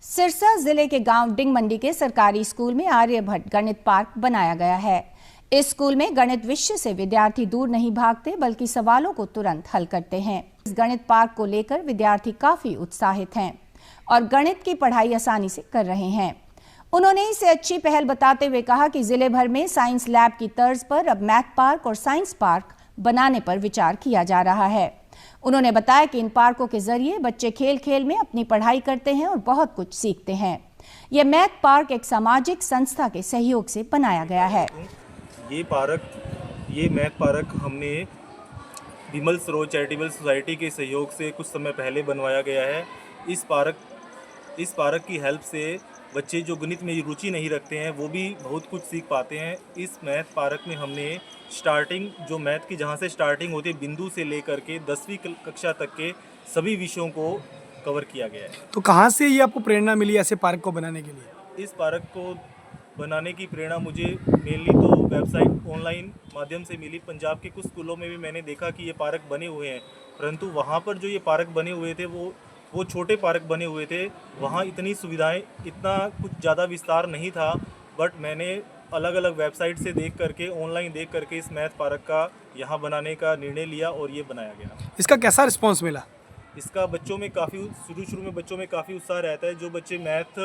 सिरसा जिले के गांव डिंग मंडी के सरकारी स्कूल में आर्यभट्ट गणित पार्क बनाया गया है। इस स्कूल में गणित विषय से विद्यार्थी दूर नहीं भागते बल्कि सवालों को तुरंत हल करते हैं। इस गणित पार्क को लेकर विद्यार्थी काफी उत्साहित हैं और गणित की पढ़ाई आसानी से कर रहे हैं। उन्होंने इसे अच्छी पहल बताते हुए कहा कि जिले भर में साइंस लैब की तर्ज पर अब मैथ पार्क और साइंस पार्क बनाने पर विचार किया जा रहा है। उन्होंने बताया कि इन पार्कों के जरिए बच्चे खेल खेल में अपनी पढ़ाई करते हैं और बहुत कुछ सीखते हैं। यह मैथ पार्क एक सामाजिक संस्था के सहयोग से बनाया गया है। ये मैथ पार्क हमने विमल सरोज चैरिटेबल सोसाइटी के सहयोग से कुछ समय पहले बनवाया गया है। इस पार्क की हेल्प से बच्चे जो गणित में रुचि नहीं रखते हैं वो भी बहुत कुछ सीख पाते हैं। इस मैथ पार्क में हमने स्टार्टिंग जो मैथ की जहाँ से स्टार्टिंग होती है बिंदु से लेकर के 10वीं कक्षा तक के सभी विषयों को कवर किया गया है। तो कहाँ से ये आपको प्रेरणा मिली ऐसे पार्क को बनाने के लिए? इस पार्क को बनाने की प्रेरणा मुझे मेनली तो वेबसाइट ऑनलाइन माध्यम से मिली। पंजाब के कुछ स्कूलों में भी मैंने देखा कि ये पार्क बने हुए हैं, परंतु वहाँ पर जो ये पार्क बने हुए थे वो छोटे पार्क बने हुए थे। वहाँ इतनी सुविधाएं, इतना कुछ ज़्यादा विस्तार नहीं था। बट मैंने अलग अलग वेबसाइट से देख करके, ऑनलाइन देख करके इस मैथ पार्क का यहाँ बनाने का निर्णय लिया और ये बनाया गया। इसका कैसा रिस्पॉन्स मिला? इसका बच्चों में काफ़ी शुरू में बच्चों में काफ़ी उत्साह रहता है। जो बच्चे मैथ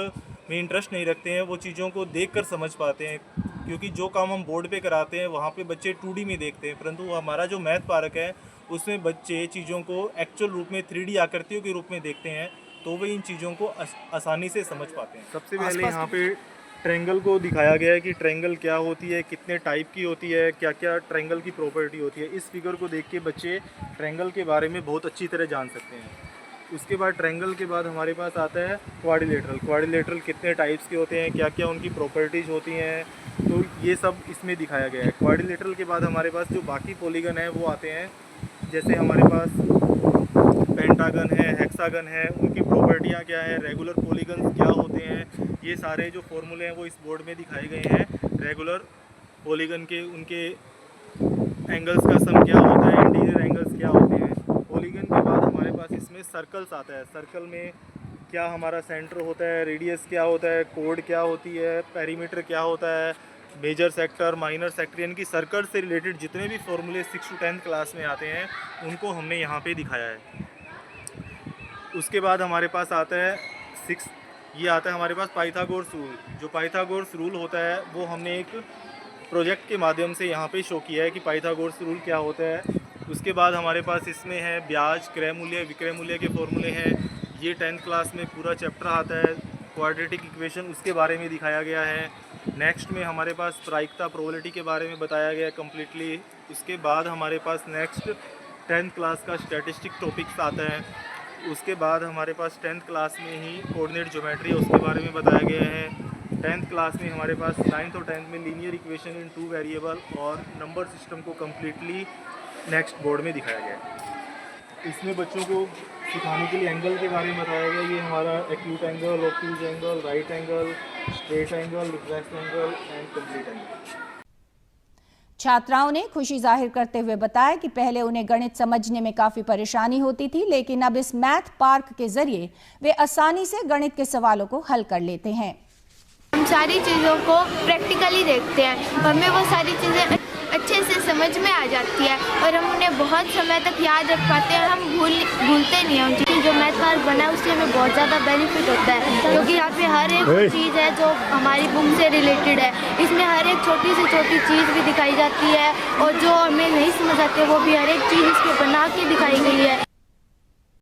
में इंटरेस्ट नहीं रखते हैं वो चीज़ों को देखकर समझ पाते हैं, क्योंकि जो काम हम बोर्ड पे कराते हैं वहाँ पे बच्चे 2D में देखते हैं, परंतु हमारा जो मैथ पार्क है उसमें बच्चे चीज़ों को एक्चुअल रूप में 3D आकृतियों के रूप में देखते हैं, तो वे इन चीज़ों को आसानी से समझ पाते हैं। सबसे पहले यहाँ पे ट्रायंगल को दिखाया गया है कि ट्रायंगल क्या होती है, कितने टाइप की होती है, क्या क्या ट्रायंगल की प्रॉपर्टी होती है। इस फिगर को देख के बच्चे ट्रायंगल के बारे में बहुत अच्छी तरह जान सकते हैं। उसके बाद ट्रायंगल के बाद हमारे पास आता है क्वाड्रिलेटरल कितने टाइप्स के होते हैं, क्या क्या उनकी प्रॉपर्टीज़ होती हैं, तो ये सब इसमें दिखाया गया है। क्वाड्रिलेटरल के बाद हमारे पास जो बाकी पॉलीगन है वो आते हैं, जैसे हमारे पास पेंटागन है, हेक्सागन है, उनकी प्रॉपर्टियाँ क्या है, रेगुलर पॉलीगन्स क्या होते हैं, ये सारे जो फॉर्मूले हैं वो इस बोर्ड में दिखाए गए हैं। रेगुलर पॉलीगन के उनके एंगल्स का सम क्या होता है, इंटीरियर एंगल्स क्या होते हैं। पॉलीगन के बाद हमारे पास इसमें सर्कल्स आता है। सर्कल में क्या हमारा सेंटर होता है, रेडियस क्या होता है, कोड क्या होती है, पेरीमीटर क्या होता है, मेजर सेक्टर, माइनर सेक्टर, यानी कि सर्कल से रिलेटेड जितने भी फॉर्मूले 6 to 10th क्लास में आते हैं उनको हमने यहाँ पे दिखाया है। उसके बाद हमारे पास आता है ये आता है हमारे पास पाइथागोरस रूल। जो पाइथागोरस रूल होता है वो हमने एक प्रोजेक्ट के माध्यम से यहाँ पे शो किया है कि पाइथागोरस रूल क्या होता है। उसके बाद हमारे पास इसमें है ब्याज, क्रय मूल्य, विक्रय मूल्य के फॉर्मूले हैं। ये 10th क्लास में पूरा चैप्टर आता है। क्वाड्रेटिक इक्वेशन उसके बारे में दिखाया गया है। नेक्स्ट में हमारे पास प्रायिकता, प्रोबेबिलिटी के बारे में बताया गया है कम्प्लीटली। उसके बाद हमारे पास नेक्स्ट 10th क्लास का स्टैटिस्टिक टॉपिक्स आता है। उसके बाद हमारे पास 10th क्लास में ही कोऑर्डिनेट ज्योमेट्री उसके बारे में बताया गया है। 10th क्लास में हमारे पास 9th और 10th में लीनियर इक्वेशन इन 2 वेरिएबल और नंबर सिस्टम को कम्प्लीटली नेक्स्ट बोर्ड में दिखाया गया है। इसमें बच्चों को सिखाने के लिए एंगल के बारे में बताया गया। ये हमारा acute angle, obtuse angle, right angle, straight angle, reflex angle and complete angle. छात्राओं ने खुशी जाहिर करते हुए बताया कि पहले उन्हें गणित समझने में काफी परेशानी होती थी, लेकिन अब इस मैथ पार्क के जरिए वे आसानी से गणित के सवालों को हल कर लेते हैं। हम सारी चीज़ों को प्रैक्टिकली देखते हैं, हमें वो सारी चीज़ें अच्छे से समझ में आ जाती है और हम उन्हें बहुत समय तक याद रख पाते हैं। हम भूलते नहीं हैं। क्योंकि जो मैथ पार्क बना है उससे हमें बहुत ज़्यादा बेनिफिट होता है, क्योंकि यहाँ पे हर एक चीज़ है जो हमारी बुक से रिलेटेड है। इसमें हर एक छोटी से छोटी चीज़ भी दिखाई जाती है और जो हमें नहीं समझ आती है वो भी हर एक चीज़ इसमें बना के दिखाई गई है।